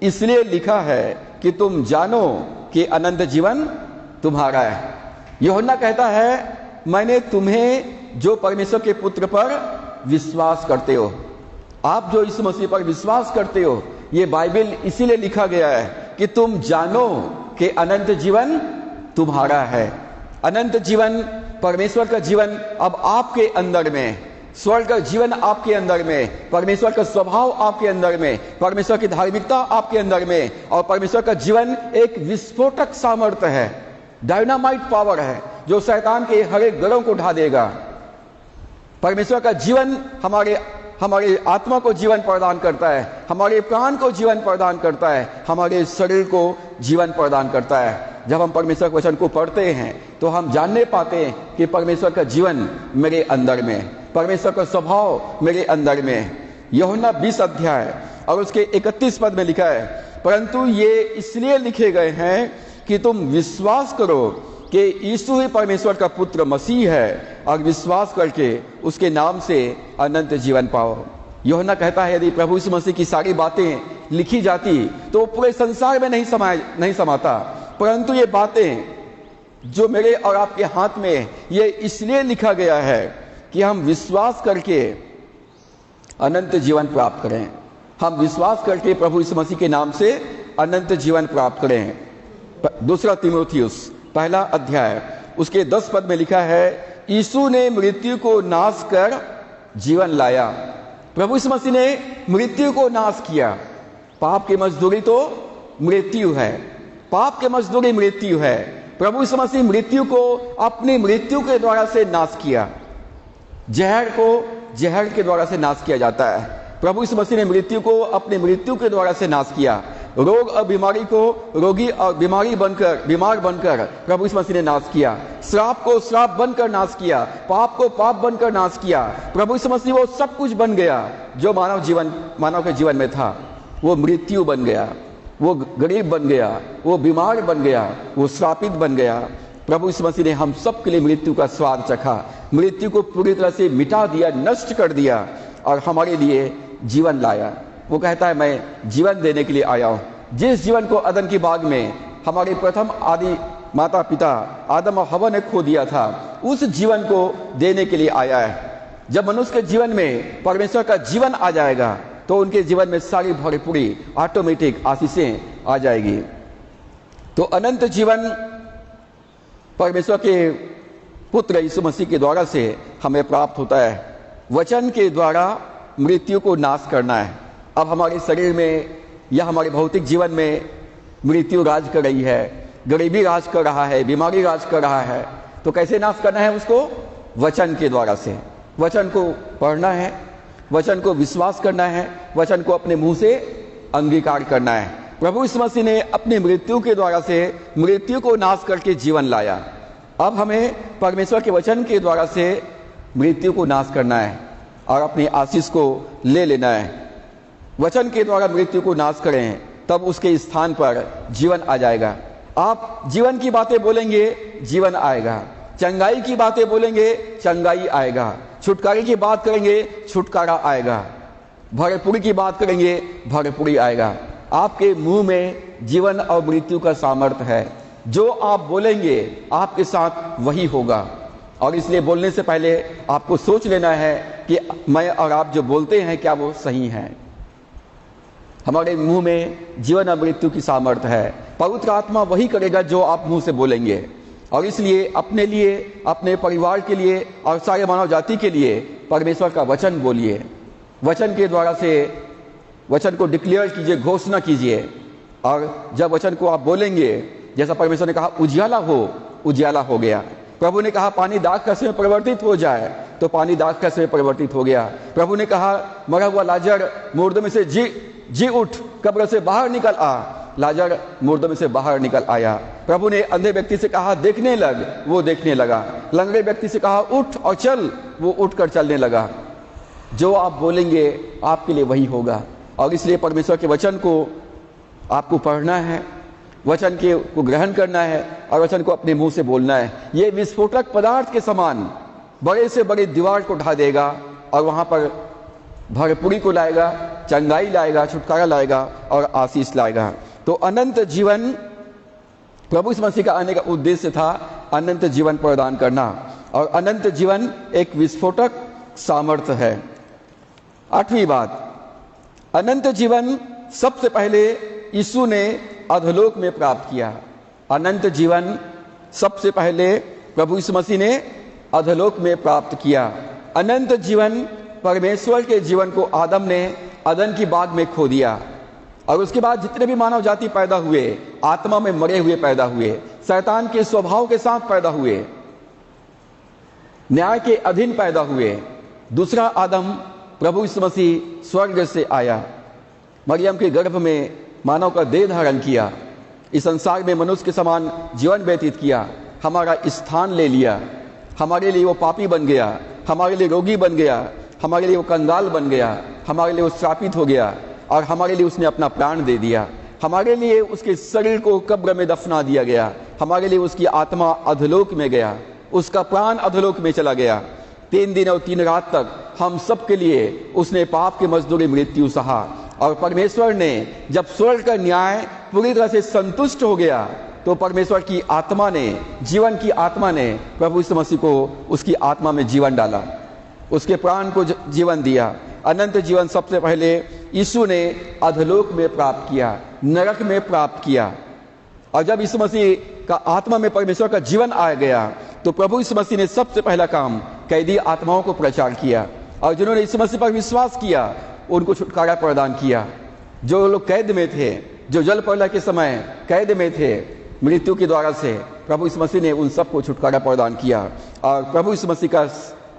इसलिए लिखा है कि तुम जानो कि अनंत जीवन तुम्हारा है। यूहन्ना कहता है, मैंने तुम्हें जो परमेश्वर के पुत्र पर विश्वास करते हो, आप जो यीशु मसीह पर विश्वास करते हो, ये बाइबल इसीलिए लिखा गया है कि तुम जानो कि अनंत जीवन तुम्हारा है। अनंत जीवन, परमेश्वर का जीवन अब आपके अंदर में, स्वर्ग का जीवन आपके अंदर में, परमेश्वर का स्वभाव आपके अंदर में, परमेश्वर की धार्मिकता आपके अंदर में, और परमेश्वर का जीवन एक विस्फोटक सामर्थ्य है, डायनामाइट पावर है जो शैतान के हर एक गढ़ों को ढा देगा। परमेश्वर का जीवन हमारे आत्मा को जीवन प्रदान करता है, हमारे प्राण को जीवन प्रदान करता है, हमारे शरीर को जीवन प्रदान करता है। जब हम परमेश्वर के वचन को पढ़ते हैं तो हम जानने पाते हैं कि परमेश्वर का जीवन मेरे अंदर में, परमेश्वर का स्वभाव मेरे अंदर में। यूहन्ना 20 अध्याय और उसके 31 पद में लिखा है, परंतु ये इसलिए लिखे गए हैं कि तुम विश्वास करो कि यीशु ही परमेश्वर का पुत्र मसीह है और विश्वास करके उसके नाम से अनंत जीवन पाओ। यूहन्ना कहता है, यदि प्रभु यीशु मसीह की सारी बातें लिखी जाती तो पूरे संसार में नहीं समाता, परंतु ये बातें जो मेरे और आपके हाथ में, ये इसलिए लिखा गया है कि हम विश्वास करके अनंत जीवन प्राप्त करें। हम विश्वास करके प्रभु यीशु मसीह के नाम से अनंत जीवन प्राप्त करें। दूसरा तीमुथियुस 1 अध्याय उसके 10 पद में लिखा है, यीशु ने मृत्यु को नाश कर जीवन लाया। प्रभु यीशु मसीह ने मृत्यु को नाश किया। पाप की मजदूरी तो मृत्यु है, पाप की मजदूरी मृत्यु है। प्रभु यीशु मसीह मृत्यु को अपनी मृत्यु के द्वारा से नाश किया। जहर को जहर के द्वारा से नाश किया जाता है। प्रभु यीशु मसीह ने मृत्यु को अपनी मृत्यु के द्वारा से नाश किया। रोग और बीमारी को रोगी और बीमार बनकर प्रभु यीशु मसीह ने नाश किया। श्राप को श्राप बनकर नाश किया। पाप को पाप बनकर नाश किया। प्रभु यीशु मसीह वो सब कुछ बन गया जो मानव के जीवन में था। वो मृत्यु बन गया, वो गरीब बन गया, वो बीमार बन गया, वो श्रापित बन गया। प्रभु यीशु मसीह ने हम सब के लिए मृत्यु का स्वाद चखा, मृत्यु को पूरी तरह से मिटा दिया, नष्ट कर दिया और हमारे लिए जीवन लाया। वो कहता है, मैं जीवन देने के लिए आया हूं। जिस जीवन को अदन की बाग में हमारे प्रथम आदि माता पिता आदम और हवा ने खो दिया था, उस जीवन को देने के लिए आया है। जब मनुष्य के जीवन में परमेश्वर का जीवन आ जाएगा तो उनके जीवन में सारी भरपूरी ऑटोमेटिक आशीषें आ जाएगी। तो अनंत जीवन परमेश्वर के पुत्र यीशु मसीह के द्वारा से हमें प्राप्त होता है। वचन के द्वारा मृत्यु को नाश करना है। अब हमारे शरीर में या हमारे भौतिक जीवन में मृत्यु राज कर रही है, गरीबी राज कर रहा है, बीमारी राज कर रहा है, तो कैसे नाश करना है उसको? वचन के द्वारा से। वचन को पढ़ना है, वचन को विश्वास करना है, वचन को अपने मुंह से अंगीकार करना है। प्रभु यीशु मसीह ने अपनी मृत्यु के द्वारा से मृत्यु को नाश करके जीवन लाया। अब हमें परमेश्वर के वचन के द्वारा से मृत्यु को नाश करना है और अपनी आशीष को ले लेना है। वचन के द्वारा मृत्यु को नाश करें, तब उसके स्थान पर जीवन आ जाएगा। आप जीवन की बातें बोलेंगे, जीवन आएगा। चंगाई की बातें बोलेंगे, चंगाई आएगा। छुटकारे की बात करेंगे, छुटकारा आएगा। भरपूरी की बात करेंगे, भरपूरी आएगा। आपके मुंह में जीवन और मृत्यु का सामर्थ्य है। जो आप बोलेंगे आपके साथ वही होगा। और इसलिए बोलने से पहले आपको सोच लेना है कि मैं और आप जो बोलते हैं क्या वो सही है। हमारे मुंह में जीवन और मृत्यु की सामर्थ्य है। पवित्र आत्मा वही करेगा जो आप मुंह से बोलेंगे। और इसलिए अपने लिए, अपने परिवार के लिए और सारे मानव जाति के लिए परमेश्वर का वचन बोलिए। वचन के द्वारा से वचन को डिक्लेयर कीजिए, घोषणा कीजिए। और जब वचन को आप बोलेंगे, जैसा परमेश्वर ने कहा उजियाला हो, उजियाला हो गया। प्रभु ने कहा पानी दाख कसे में परिवर्तित हो जाए, तो पानी दाख कसे में परिवर्तित हो गया। प्रभु ने कहा मरा हुआ लाजर मुर्दों में से जी उठ, कब्र से बाहर निकल आ। लाजर मुर्दों में से बाहर निकल आया। प्रभु ने अंधे व्यक्ति से कहा देखने लग, वो देखने लगा। लंगड़े व्यक्ति से कहा उठ और चल, वो उठकर चलने लगा। जो आप बोलेंगे आपके लिए वही होगा। और इसलिए परमेश्वर के वचन को आपको पढ़ना है, वचन के को ग्रहण करना है और वचन को अपने मुंह से बोलना है। ये विस्फोटक पदार्थ के समान बड़े से बड़ी दीवार को ढा देगा और वहां पर भरपूरी को लाएगा, चंगाई लाएगा, छुटकारा लाएगा और आशीष लाएगा। तो अनंत जीवन, प्रभु यीशु मसीह का आने का उद्देश्य था अनंत जीवन प्रदान करना। और अनंत जीवन एक विस्फोटक सामर्थ्य है। 8वीं बात, अनंत जीवन सबसे पहले यीशु ने अधोलोक में प्राप्त किया। अनंत जीवन सबसे पहले प्रभु यीशु मसीह ने अधोलोक में प्राप्त किया। अनंत जीवन परमेश्वर के जीवन को आदम ने अदन की बाग में खो दिया। और उसके बाद जितने भी मानव जाति पैदा हुए, आत्मा में मरे हुए पैदा हुए, शैतान के स्वभाव के साथ पैदा हुए, न्याय के अधीन पैदा हुए। दूसरा आदम प्रभु यीशु मसीह स्वर्ग से आया, मरियम के गर्भ में मानव का देह धारण किया, इस संसार में मनुष्य के समान जीवन व्यतीत किया, हमारा स्थान ले लिया। हमारे लिए वो पापी बन गया, हमारे लिए रोगी बन गया, हमारे लिए वो कंगाल बन गया, हमारे लिए वो श्रापित हो गया और हमारे लिए उसने अपना प्राण दे दिया। हमारे लिए उसके शरीर को कब्र में दफना दिया गया, हमारे लिए उसकी आत्मा अधोलोक में गया, उसका प्राण अधोलोक में चला गया। 3 दिन और 3 रात तक हम सब के लिए उसने पाप की मजदूरी मृत्यु सहा। और परमेश्वर ने जब स्वर्ग का न्याय पूरी तरह से संतुष्ट हो गया, तो परमेश्वर की आत्मा ने, जीवन की आत्मा ने प्रभु यीशु मसीह को उसकी आत्मा में जीवन डाला, उसके प्राण को जीवन दिया। अनंत जीवन सबसे पहले यीशु ने अधोलोक में प्राप्त किया, नरक में प्राप्त किया। और जब यीशु मसीह का आत्मा में परमेश्वर का जीवन आ गया, तो प्रभु यीशु मसीह ने सबसे पहला काम कैदी आत्माओं को प्रचार किया। और जिन्होंने यीशु मसीह पर विश्वास किया उनको छुटकारा प्रदान किया। जो लोग कैद में थे, जो जल प्रलय के समय कैद में थे मृत्यु के द्वारा से, प्रभु यीशु मसीह ने उन सबको छुटकारा प्रदान किया। और प्रभु यीशु मसीह का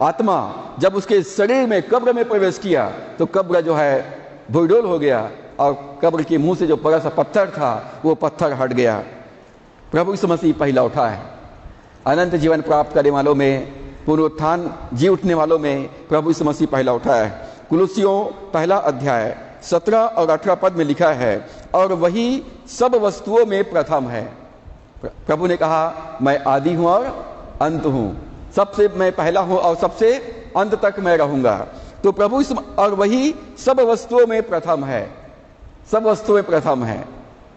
आत्मा जब उसके शरीर में कब्र में प्रवेश किया, तो कब्र जो है भूडोल हो गया और कब्र के मुंह से जो बड़ा सा पत्थर था वो पत्थर हट गया। प्रभु यीशु मसीह पहला उठा है। अनंत जीवन प्राप्त करने वालों में, पुनरुत्थान जी उठने वालों में प्रभु यीशु मसीह पहला उठा है। कुलुसियों 1 अध्याय 17 और 18 पद में लिखा है, और वही सब वस्तुओं में प्रथम है। प्रभु ने कहा मैं आदि हूं और अंत हूं, सबसे मैं पहला हूं और सबसे अंत तक मैं रहूंगा। तो प्रभु और वही सब वस्तुओं में प्रथम है, सब वस्तुओं में प्रथम है,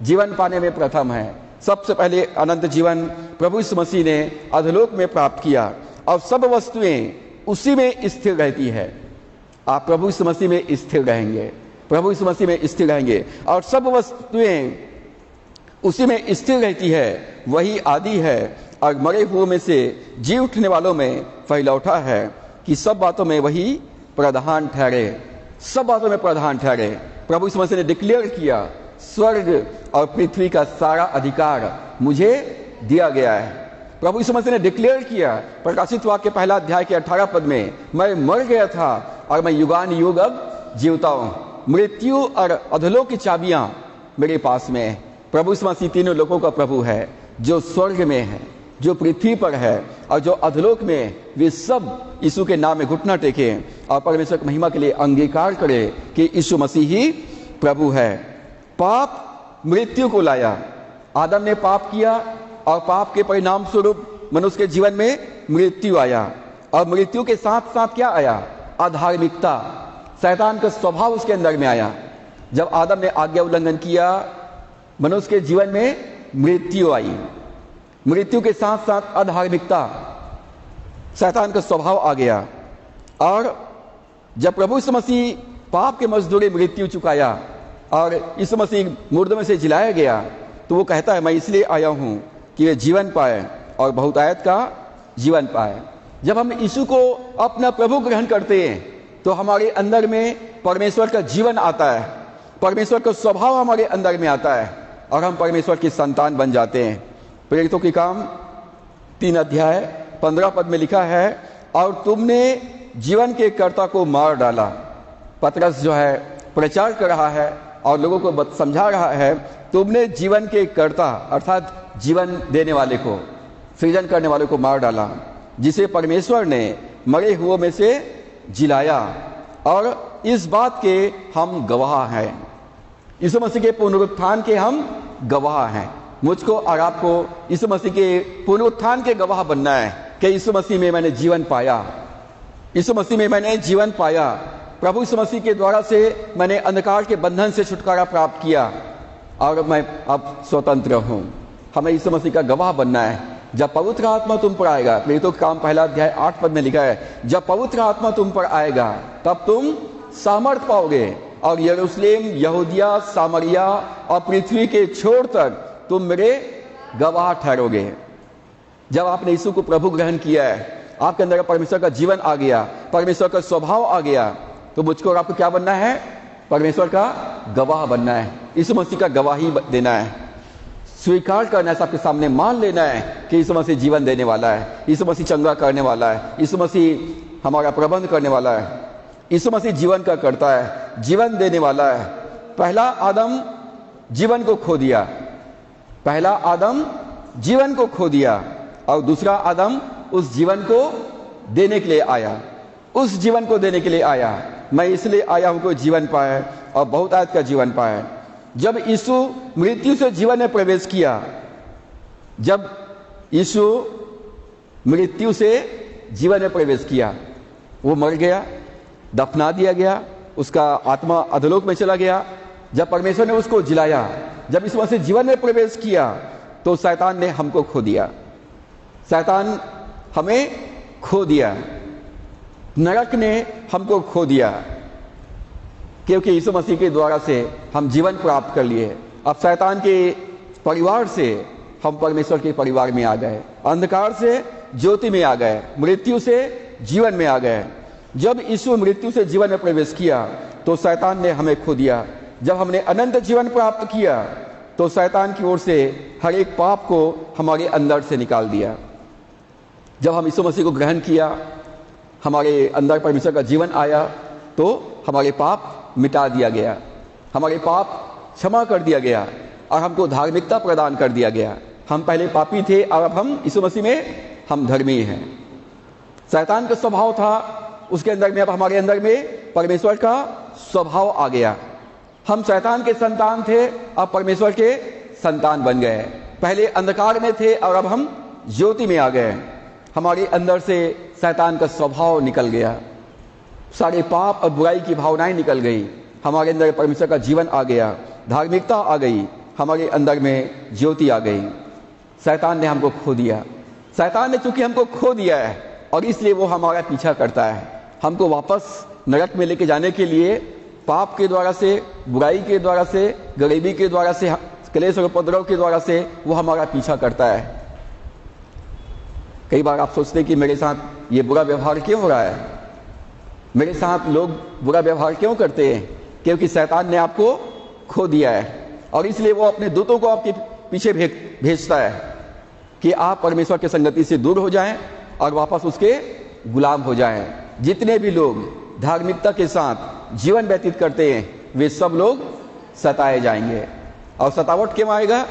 जीवन पाने में प्रथम है। सबसे पहले अनंत जीवन प्रभु यीशु मसीह ने अधोलोक में प्राप्त किया और सब वस्तुएं उसी में स्थिर रहती है। आप प्रभु यीशु मसीह में स्थिर रहेंगे, प्रभु यीशु मसीह में स्थिर रहेंगे और सब वस्तुएं उसी में स्थिर रहती है। वही आदि है और मरे हुए में से जी उठने वालों में पहला उठा है, कि सब बातों में वही प्रधान ठहरे, सब बातों में प्रधान ठहरे। प्रभु यीशु मसीह ने डिक्लेयर किया स्वर्ग और पृथ्वी का सारा अधिकार मुझे दिया गया है। प्रभु यीशु मसीह ने डिक्लेयर किया प्रकाशित वाक्य 1 अध्याय के 18 पद में, मैं मर गया था और मैं युगान युग अब जीवता हूँ। मृत्यु और अधोलोक की चाबियां मेरे पास में है। प्रभु यीशु मसीह तीनों लोगों का प्रभु है, जो स्वर्ग में है, जो पृथ्वी पर है और जो अधोलोक में है। वे सब यीशु के नाम में घुटना टेके और परमेश्वर की महिमा के लिए अंगीकार करे कि यीशु मसीह ही प्रभु है। पाप मृत्यु को लाया। आदम ने पाप किया और पाप के परिणाम स्वरूप मनुष्य के जीवन में मृत्यु आया, और मृत्यु के साथ साथ क्या आया? अधार्मिकता, शैतान का स्वभाव उसके अंदर में आया। जब आदम ने आज्ञा उल्लंघन किया, मनुष्य के जीवन में मृत्यु आई। मृत्यु के साथ साथ अधार्मिकता, शैतान का स्वभाव आ गया। और जब प्रभु यीशु मसीह पाप के मजदूरी मृत्यु चुकाया और यीशु मसीह मुर्दों में से जिलाया गया, तो वो कहता है मैं इसलिए आया हूं कि वे जीवन पाए और बहुतायत का जीवन पाए। जब हम यीशु को अपना प्रभु ग्रहण करते हैं तो हमारे अंदर में परमेश्वर का जीवन आता है, परमेश्वर का स्वभाव हमारे अंदर में आता है और हम परमेश्वर की संतान बन जाते हैं। प्रेरितों के काम 3 अध्याय 15 पद में लिखा है, और तुमने जीवन के कर्ता को मार डाला। पतरस जो है प्रचार कर रहा है और लोगों को समझा रहा है, तुमने जीवन के कर्ता अर्थात जीवन देने वाले को, सृजन करने वाले को मार डाला, जिसे परमेश्वर ने मरे हुओं में से जिलाया, और इस बात के हम गवाह हैं। यीशु मसीह के पुनरुत्थान के हम गवाह हैं। मुझको और आपको यीशु मसीह के पुनरुत्थान के गवाह बनना है कि यीशु मसीह में मैंने जीवन पाया, यीशु मसीह में मैंने जीवन पाया। प्रभु यीशु मसीह के द्वारा से मैंने अंधकार के बंधन से छुटकारा प्राप्त किया और मैं अब स्वतंत्र हूँ। हमें यीशु मसीह का गवाह बनना है। जब पवित्र आत्मा तुम पर आएगा, प्रेरितों का काम 1 अध्याय 8 पद में लिखा है, जब पवित्र आत्मा तुम पर आएगा तब तुम सामर्थ पाओगे और यरूशलेम, यहूदिया, सामरिया और पृथ्वी के छोर तक तुम मेरे गवाह ठहरोगे। जब आपने यीशु को प्रभु ग्रहण किया है, आपके अंदर परमेश्वर का जीवन आ गया, परमेश्वर का स्वभाव आ गया, तो मुझको और आपको क्या बनना है? परमेश्वर का गवाह बनना है। यीशु मसीह का गवाही देना है, स्वीकार करना है, सबके सामने मान लेना है कि यीशु मसीह जीवन देने वाला है, यीशु मसीह चंगा करने वाला है, यीशु मसीह हमारा प्रबंध करने वाला है, यीशु मसीह जीवन का करता है, जीवन देने वाला है। पहला आदम जीवन को खो दिया, पहला आदम जीवन को खो दिया और दूसरा आदम उस जीवन को देने के लिए आया, उस जीवन को देने के लिए आया। मैं इसलिए आया हूं कि जीवन पाए और बहुतायत का जीवन पाए। जब यीशु मृत्यु से जीवन में प्रवेश किया, जब यीशु मृत्यु से जीवन में प्रवेश किया, वो मर गया, दफना दिया गया, उसका आत्मा अधोलोक में चला गया। जब परमेश्वर ने उसको जिलाया, जब यीशु मसीह जीवन में प्रवेश किया, तो शैतान ने हमको खो दिया, शैतान हमें खो दिया, नरक ने हमको खो दिया, क्योंकि यीशु मसीह के द्वारा से हम जीवन प्राप्त कर लिए। अब शैतान के परिवार से हम परमेश्वर के परिवार में आ गए, अंधकार से ज्योति में आ गए, मृत्यु से जीवन में आ गए। जब यीशु मृत्यु से जीवन में प्रवेश किया तो शैतान ने हमें खो दिया। जब हमने अनंत जीवन प्राप्त किया तो शैतान की ओर से हर एक पाप को हमारे अंदर से निकाल दिया। जब हम यीशु मसीह को ग्रहण किया, हमारे अंदर परमेश्वर का जीवन आया, तो हमारे पाप मिटा दिया गया, हमारे पाप क्षमा कर दिया गया और हमको धार्मिकता प्रदान कर दिया गया। हम पहले पापी थे और अब हम यीशु मसीह में हम धर्मी हैं। शैतान का स्वभाव था उसके अंदर में, अब हमारे अंदर में परमेश्वर का स्वभाव आ गया। हम शैतान के संतान थे, अब परमेश्वर के संतान बन गए। पहले अंधकार में थे और अब हम ज्योति में आ गए। हमारे अंदर से शैतान का स्वभाव निकल गया, सारे पाप और बुराई की भावनाएं निकल गई, हमारे अंदर परमेश्वर का जीवन आ गया, धार्मिकता आ गई, हमारे अंदर में ज्योति आ गई। शैतान ने हमको खो दिया। शैतान ने चूंकि हमको खो दिया है और इसलिए वो हमारा पीछा करता है, हमको वापस नरक में लेके जाने के लिए पाप के द्वारा से, बुराई के द्वारा से, गरीबी के द्वारा से, क्लेश और उपद्रव के द्वारा से वो हमारा पीछा करता है। कई बार आप सोचते हैं कि मेरे साथ ये बुरा व्यवहार क्यों हो रहा है, मेरे साथ लोग बुरा व्यवहार क्यों करते हैं? क्योंकि शैतान ने आपको खो दिया है और इसलिए वो अपने दूतों को आपके पीछे भेजता है कि आप परमेश्वर की संगति से दूर हो जाएं और वापस उसके गुलाम हो जाएं। जितने भी लोग धार्मिकता के साथ जीवन व्यतीत करते हैं वे सब लोग सताए जाएंगे। और सतावट क्यों आएगा?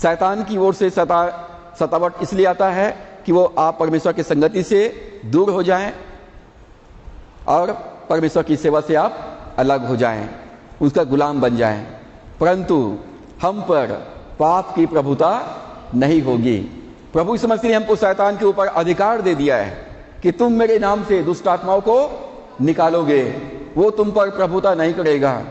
शैतान की ओर से सतावट इसलिए आता है कि वो आप परमेश्वर की संगति से दूर हो जाएं और परमेश्वर की सेवा से आप अलग हो जाएं, उसका गुलाम बन जाएं। परंतु हम पर पाप की प्रभुता नहीं होगी। प्रभु यीशु मसीह ने हमको शैतान के ऊपर अधिकार दे दिया है कि तुम मेरे नाम से दुष्ट आत्माओं को निकालोगे, वो तुम पर प्रभुता नहीं करेगा।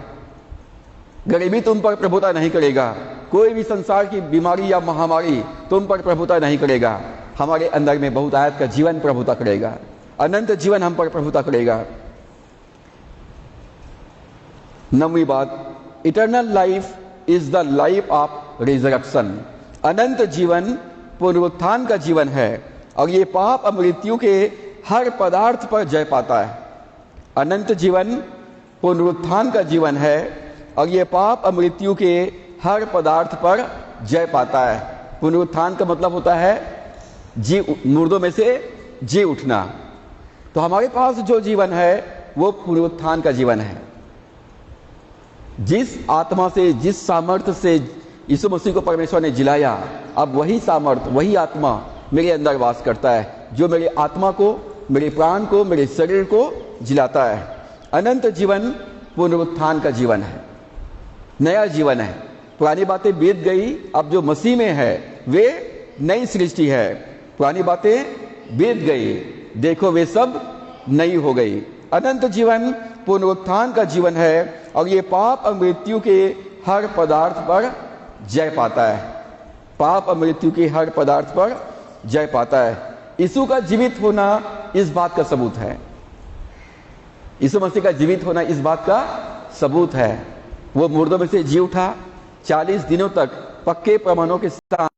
गरीबी तुम पर प्रभुता नहीं करेगा, कोई भी संसार की बीमारी या महामारी तुम पर प्रभुता नहीं करेगा। हमारे अंदर में बहुतायत का जीवन प्रभुता करेगा, अनंत जीवन हम पर प्रभुता करेगा। 9वीं बात, eternal life is the life of resurrection. अनंत जीवन पुनरुत्थान का जीवन है और ये पाप और मृत्यु के हर पदार्थ पर जय पाता है। अनंत जीवन पुनरुत्थान का जीवन है और ये पाप और मृत्यु के हर पदार्थ पर जय पाता है। पुनरुत्थान का मतलब होता है मुर्दों में से जी उठना। तो हमारे पास जो जीवन है वो पुनरुत्थान का जीवन है। जिस आत्मा से, जिस सामर्थ्य से यीशु मसीह को परमेश्वर ने जिलाया, अब वही सामर्थ्य, वही आत्मा मेरे अंदर वास करता है, जो मेरे आत्मा को, मेरे प्राण को, मेरे शरीर को जिलाता है। अनंत जीवन पुनरुत्थान का जीवन है, नया जीवन है। पुरानी बातें बीत गई, अब जो मसीह में है वे नई सृष्टि है। पुरानी बातें बीत गई, देखो वे सब नई हो गई। अनंत जीवन पुनरुत्थान का जीवन है और ये पाप और मृत्यु के हर पदार्थ पर जय पाता है। पाप और मृत्यु के हर पदार्थ पर जय पाता है। यीशु का जीवित होना इस बात का सबूत है। यीशु मसीह का जीवित होना इस बात का सबूत है। वो मुर्दों में से जी उठा, 40 दिनों तक पक्के प्रमाणों के साथ